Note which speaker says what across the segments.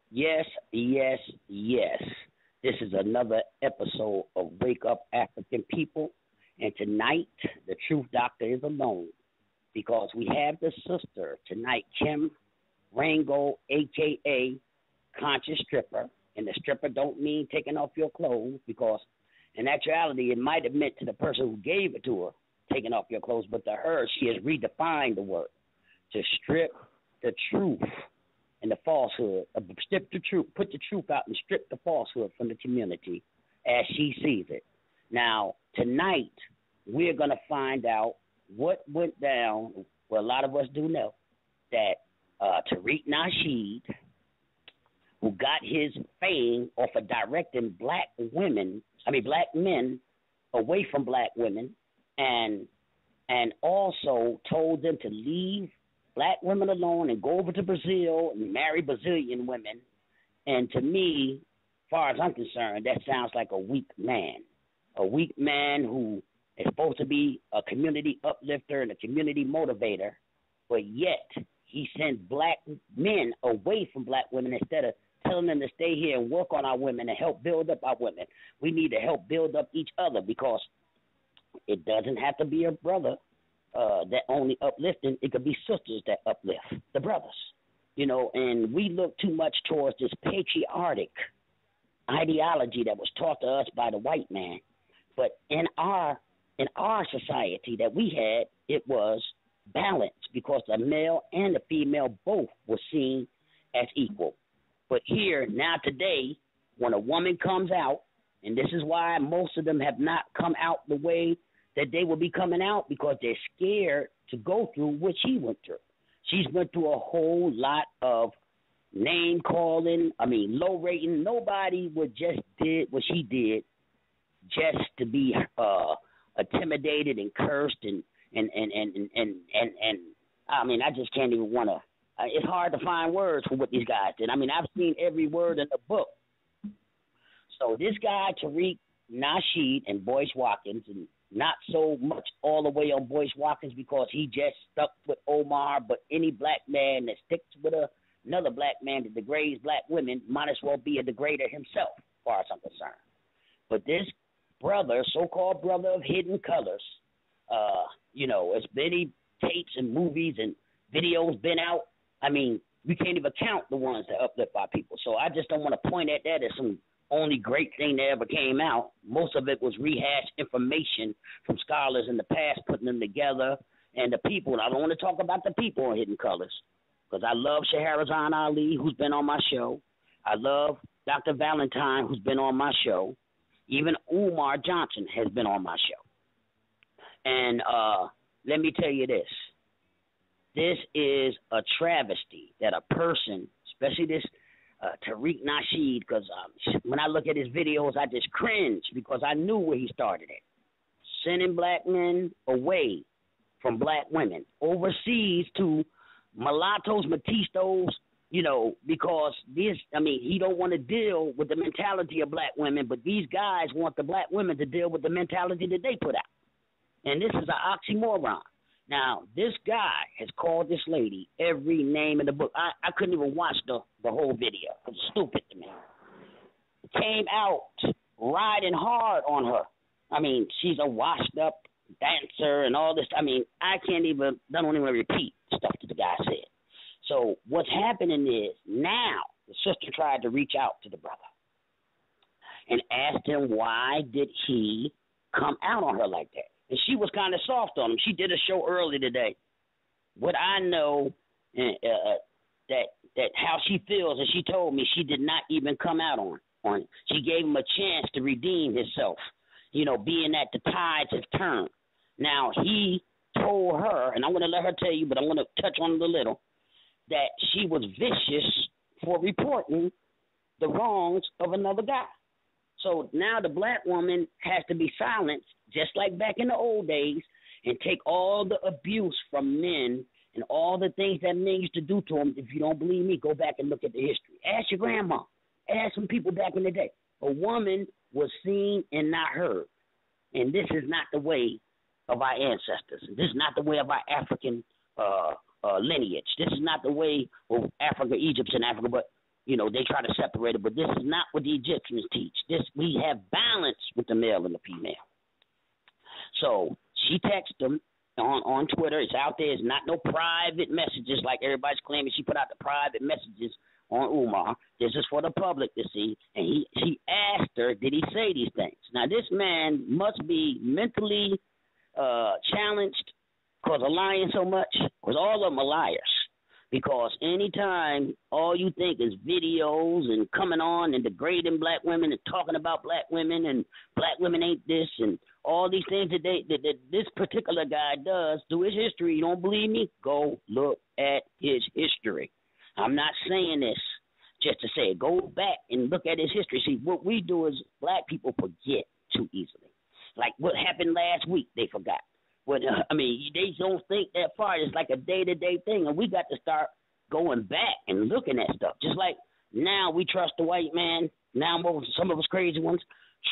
Speaker 1: Yes, yes, yes. This is another episode of Wake Up African People. And tonight, the Truth Doctor is alone because we have the sister tonight, Khym Ringgold, a.k.a. Conscious Stripper. And the stripper don't mean taking off your clothes because in actuality, it might have meant to the person who gave it to her, taking off your clothes. But to her, she has redefined the word to strip the truth and the falsehood, strip the truth, put the truth out and strip the falsehood from the community as she sees it. Now, tonight, we're going to find out what went down. Well, a lot of us do know that Tariq Nasheed, who got his fame off of directing black men away from black women, and also told them to leave black women alone and go over to Brazil and marry Brazilian women. And to me, as far as I'm concerned, that sounds like a weak man who is supposed to be a community uplifter and a community motivator, but yet he sends black men away from black women instead of telling them to stay here and work on our women and help build up our women. We need to help build up each other because it doesn't have to be a brother that only uplifting. It could be sisters that uplift the brothers, and we look too much towards this patriotic ideology that was taught to us by the white man. But in our society that we had, it was balanced because the male and the female both were seen as equal. But here, now today, when a woman comes out, and this is why most of them have not come out the way that they will be coming out because they're scared to go through what she went through. She's went through a whole lot of name calling. Low rating. Nobody would just did what she did just to be intimidated and cursed and I just can't even want to. It's hard to find words for what these guys did. I've seen every word in the book. So this guy Tariq Nasheed and Boyce Watkins, and not so much all the way on Boyce Watkins because he just stuck with Omar, but any black man that sticks with another black man that degrades black women might as well be a degrader himself, as far as I'm concerned. But this brother, so-called brother of hidden colors, as many tapes and movies and videos been out, we can't even count the ones that uplift our people. So I just don't want to point at that as some only great thing that ever came out. Most of it was rehashed information from scholars in the past, putting them together. And the people, and I don't want to talk about the people on Hidden Colors, because I love Shahrazan Ali, who's been on my show. I love Dr. Valentine, who's been on my show. Even Umar Johnson has been on my show. And let me tell you this. This is a travesty that a person, especially this Tariq Nasheed, because when I look at his videos, I just cringe because I knew where he started at. Sending black men away from black women, overseas to mulattoes, mestizos, because he don't want to deal with the mentality of black women, but these guys want the black women to deal with the mentality that they put out. And this is an oxymoron. Now, this guy has called this lady every name in the book. I couldn't even watch the whole video. It was stupid to me. Came out riding hard on her. I mean, she's a washed-up dancer and all this. I mean, I don't even repeat stuff that the guy said. So what's happening is now the sister tried to reach out to the brother and asked him why did he come out on her like that. And she was kind of soft on him. She did a show early today. What I know that how she feels, and she told me she did not even come out on him. She gave him a chance to redeem himself, being that the tides have turned. Now, he told her, and I'm going to let her tell you, but I'm going to touch on it a little, that she was vicious for reporting the wrongs of another guy. So now the black woman has to be silenced, just like back in the old days, and take all the abuse from men and all the things that men used to do to them. If you don't believe me, go back and look at the history. Ask your grandma. Ask some people back in the day. A woman was seen and not heard. And this is not the way of our ancestors. This is not the way of our African lineage. This is not the way of Africa, Egypt, and Africa, but they try to separate it, but this is not what the Egyptians teach. We have balance with the male and the female. So she texted him on Twitter. It's out there. It's not no private messages like everybody's claiming. She put out the private messages on Umar. This is for the public to see. And she asked her, did he say these things? Now, this man must be mentally challenged because of lying so much, because all of them are liars. Because anytime all you think is videos and coming on and degrading black women and talking about black women and black women ain't this and all these things that this particular guy does through his history, you don't believe me? Go look at his history. I'm not saying this just to say it. Go back and look at his history. See, what we do is black people forget too easily. Like what happened last week, they forgot. They don't think that far. It's like a day-to-day thing, and we got to start going back and looking at stuff. Just like now we trust the white man. Now some of us crazy ones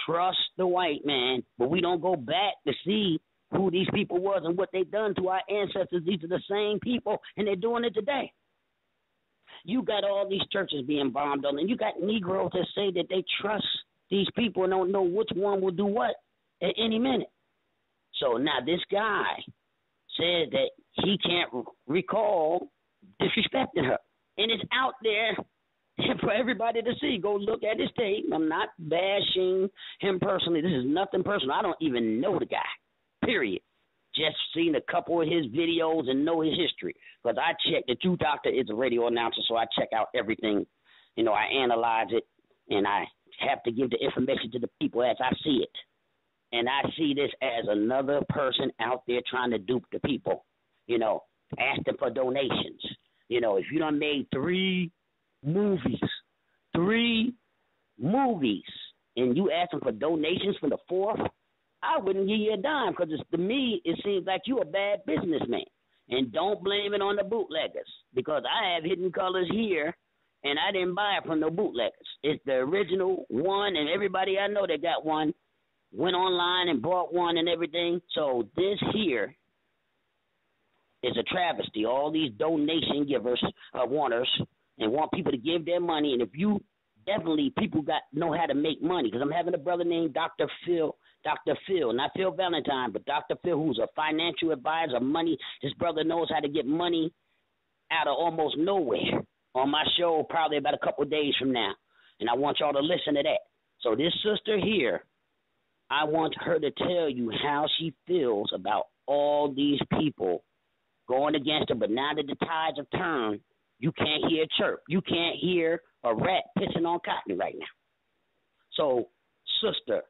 Speaker 1: trust the white man, but we don't go back to see who these people was and what they done to our ancestors. These are the same people, and they're doing it today. You got all these churches being bombed on, and you got Negroes that say that they trust these people and don't know which one will do what at any minute. So now this guy says that he can't recall disrespecting her. And it's out there for everybody to see. Go look at his tape. I'm not bashing him personally. This is nothing personal. I don't even know the guy, period. Just seen a couple of his videos and know his history. Because I check, the Truth Doctor is a radio announcer, so I check out everything. I analyze it, and I have to give the information to the people as I see it. And I see this as another person out there trying to dupe the people, asking for donations. If you done made three movies, and you asking for donations for the fourth, I wouldn't give you a dime because to me it seems like you a bad businessman. And don't blame it on the bootleggers because I have Hidden Colors here, and I didn't buy it from no bootleggers. It's the original one, and everybody I know that got one went online and bought one and everything. So this here is a travesty. All these donation givers wanters and want people to give their money. And if you definitely people know how to make money, because I'm having a brother named Dr. Phil, not Phil Valentine, but Dr. Phil, who's a financial advisor, money. This brother knows how to get money out of almost nowhere on my show probably about a couple of days from now. And I want y'all to listen to that. So this sister here, I want her to tell you how she feels about all these people going against her. But now that the tides have turned, you can't hear a chirp. You can't hear a rat pissing on cotton right now. So, Sister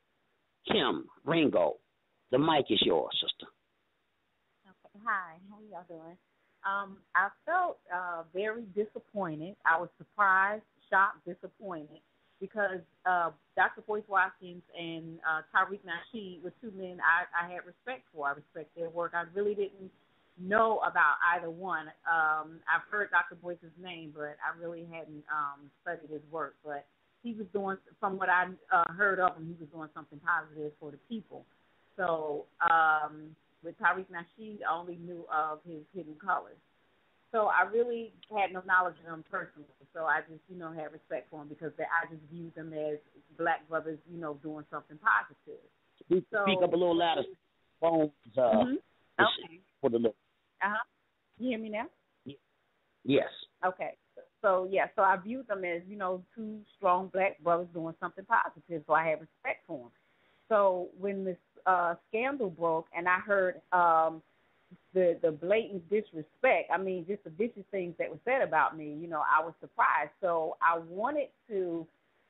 Speaker 1: Khym Ringgold, the mic is yours, sister.
Speaker 2: Okay. Hi. How are y'all doing? I felt very disappointed. I was surprised, shocked, disappointed. Because Dr. Boyce Watkins and Tariq Nasheed were two men I had respect for. I respect their work. I really didn't know about either one. I've heard Dr. Boyce's name, but I really hadn't studied his work. But he was doing, from what I heard of him, he was doing something positive for the people. So With Tariq Nasheed, I only knew of his Hidden Colors. So I really had no knowledge of them personally. So I just, had respect for them because I just viewed them as black brothers, doing something positive.
Speaker 1: Speak up a little louder. Phones,
Speaker 2: okay.
Speaker 1: For the look.
Speaker 2: You hear me now?
Speaker 1: Yes.
Speaker 2: Okay. So I viewed them as, two strong black brothers doing something positive. So I had respect for them. So when this scandal broke and I heard the blatant disrespect, just the vicious things that were said about me, I was surprised. So I wanted to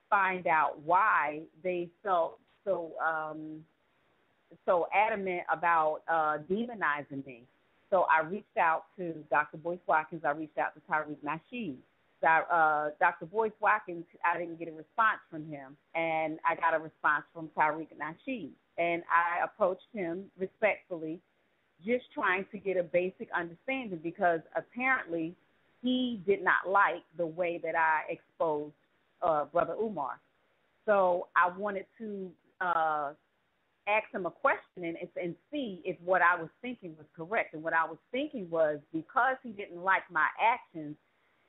Speaker 2: find out why they felt so adamant about demonizing me. So I reached out to Dr. Boyce Watkins. I reached out to Tariq Nasheed. Dr. Boyce Watkins, I didn't get a response from him, and I got a response from Tariq Nasheed. And I approached him respectfully, just trying to get a basic understanding because apparently he did not like the way that I exposed Brother Umar. So I wanted to ask him a question and see if what I was thinking was correct. And what I was thinking was because he didn't like my actions,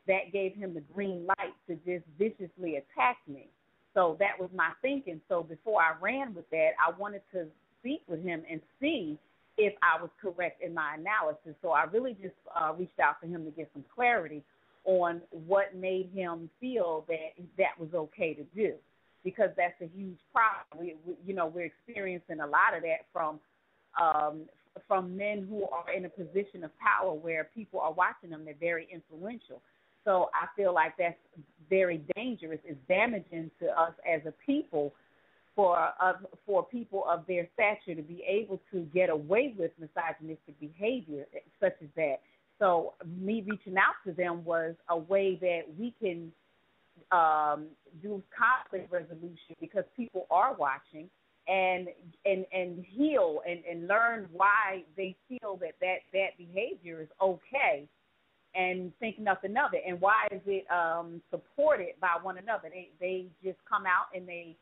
Speaker 2: that gave him the green light to just viciously attack me. So that was my thinking. So before I ran with that, I wanted to speak with him and see if I was correct in my analysis. So I really just reached out to him to get some clarity on what made him feel that was okay to do, because that's a huge problem. We're experiencing a lot of that from men who are in a position of power where people are watching them. They're very influential. So I feel like that's very dangerous. It's damaging to us as a people for people of their stature to be able to get away with misogynistic behavior such as that. So me reaching out to them was a way that we can do conflict resolution because people are watching and heal and learn why they feel that behavior is okay and think nothing of it. And why is it supported by one another? They just come out and they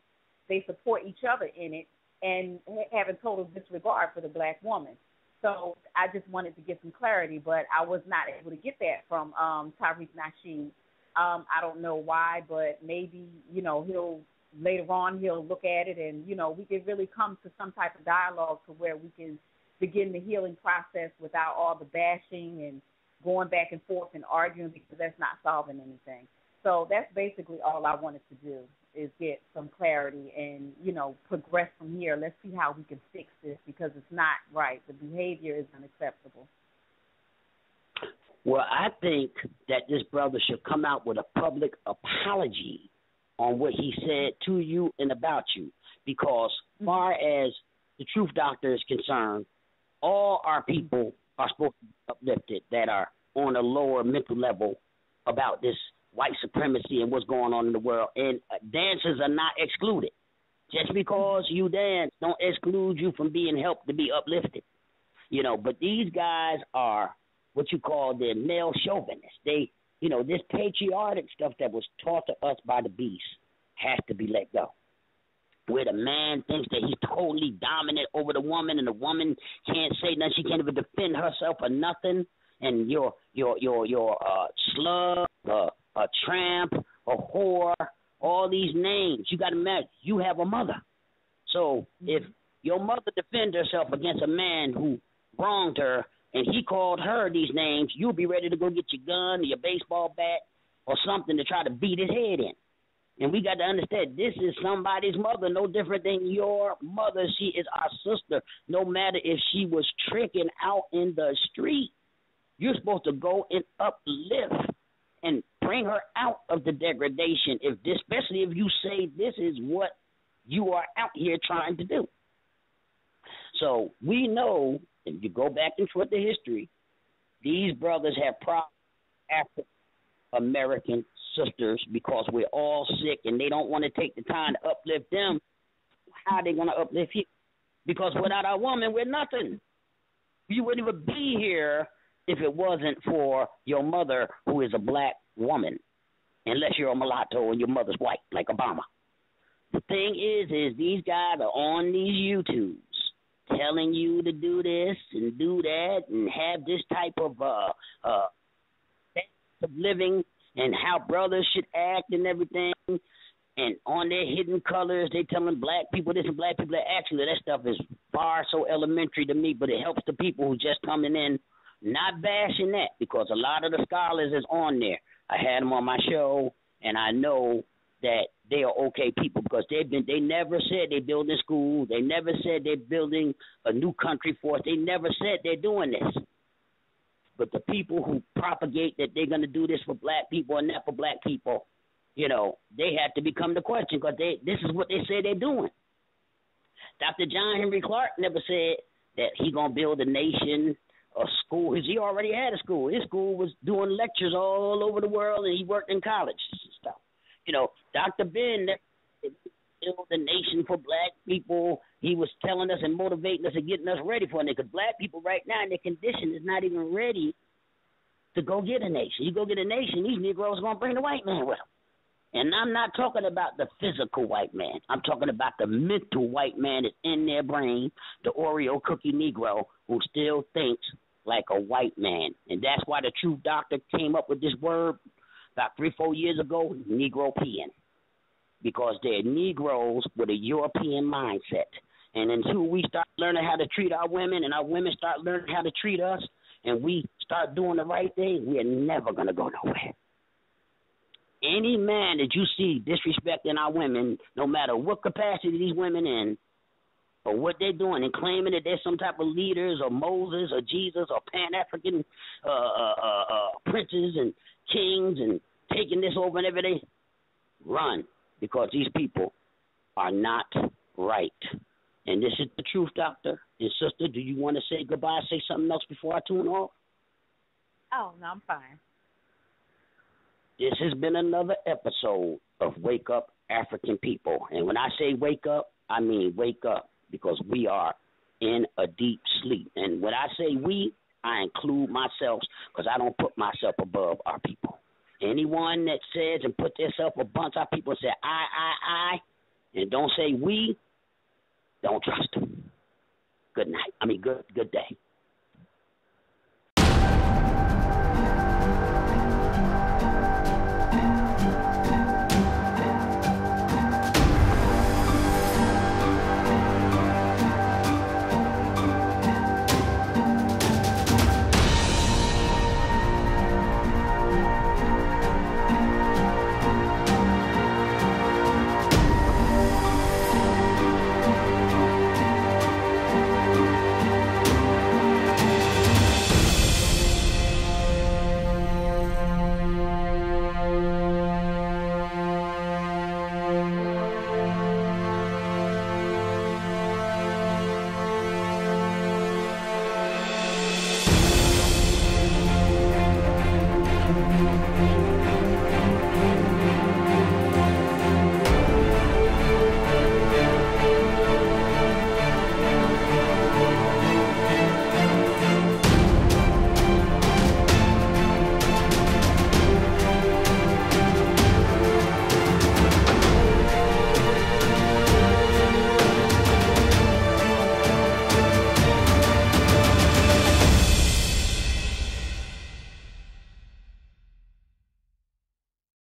Speaker 2: support each other in it and having total disregard for the black woman. So I just wanted to get some clarity, but I was not able to get that from Tariq Nasheed. I don't know why, but maybe, he'll later on he'll look at it and, we can really come to some type of dialogue to where we can begin the healing process without all the bashing and going back and forth and arguing, because that's not solving anything. So that's basically all I wanted to do is get some clarity and, progress from here. Let's see how we can fix this because it's not right. The behavior is unacceptable.
Speaker 1: Well, I think that this brother should come out with a public apology on what he said to you and about you, because as far as the Truth Doctor is concerned, all our people are supposed to be uplifted that are on a lower mental level about this white supremacy and what's going on in the world. And dancers are not excluded. Just because you dance don't exclude you from being helped to be uplifted. But these guys are what you call the male chauvinists. They, this patriotic stuff that was taught to us by the beast has to be let go. Where the man thinks that he's totally dominant over the woman, and the woman can't say nothing, she can't even defend herself or nothing, and you're slug, a tramp, a whore, all these names. You got to imagine, you have a mother. So if your mother defends herself against a man who wronged her and he called her these names, you'll be ready to go get your gun or your baseball bat or something to try to beat his head in. And we got to understand, this is somebody's mother, no different than your mother. She is our sister, no matter if she was tricking out in the street. You're supposed to go and uplift and bring her out of the degradation, especially if you say this is what you are out here trying to do. So we know, if you go back and forth the history, these brothers have problems African American sisters because we're all sick and they don't want to take the time to uplift them. How are they going to uplift you? Because without our woman, we're nothing. You wouldn't even be here if it wasn't for your mother, who is a black woman, unless you're a mulatto and your mother's white, like Obama. The thing is these guys are on these YouTubes telling you to do this and do that and have this type of living and how brothers should act and everything. And on their hidden colors, they telling black people this and black people that. Actually, that stuff is far so elementary to me, but it helps the people who just coming in, not bashing that, because a lot of the scholars is on there. I had them on my show, and I know that they are okay people because they never said they're building schools. They never said they're building a new country for us. They never said they're doing this. But the people who propagate that they're going to do this for black people and not for black people, you know, they have to become the question because this is what they say they're doing. Dr. John Henry Clark never said that he going to build a nation or school. He already had a school. His school was doing lectures all over the world, and he worked in colleges and stuff. You know, Dr. Ben never build a nation for black people. He was telling us and motivating us and getting us ready for it. Because black people right now in their condition is not even ready to go get a nation. You go get a nation, these Negroes are going to bring the white man with them. And I'm not talking about the physical white man. I'm talking about the mental white man that's in their brain, the Oreo cookie Negro who still thinks like a white man. And that's why the Truth Doctor came up with this word about 3-4 years ago, Negropean. Because they're Negroes with a European mindset. And until we start learning how to treat our women and our women start learning how to treat us and we start doing the right thing, we're never going to go nowhere. Any man that you see disrespecting our women, no matter what capacity these women in, or what they're doing, and claiming that they're some type of leaders or Moses or Jesus or Pan-African princes and kings and taking this over and everything, run, because these people are not right. And this is the Truth Doctor. And sister, do you want to say goodbye, say something else before I tune off?
Speaker 2: Oh, no, I'm fine.
Speaker 1: This has been another episode of Wake Up African People. And when I say wake up, I mean wake up, because we are in a deep sleep. And when I say we, I include myself, because I don't put myself above our people. Anyone that says and put themselves above our people and say I, and don't say we, don't trust them. Good night. Good day.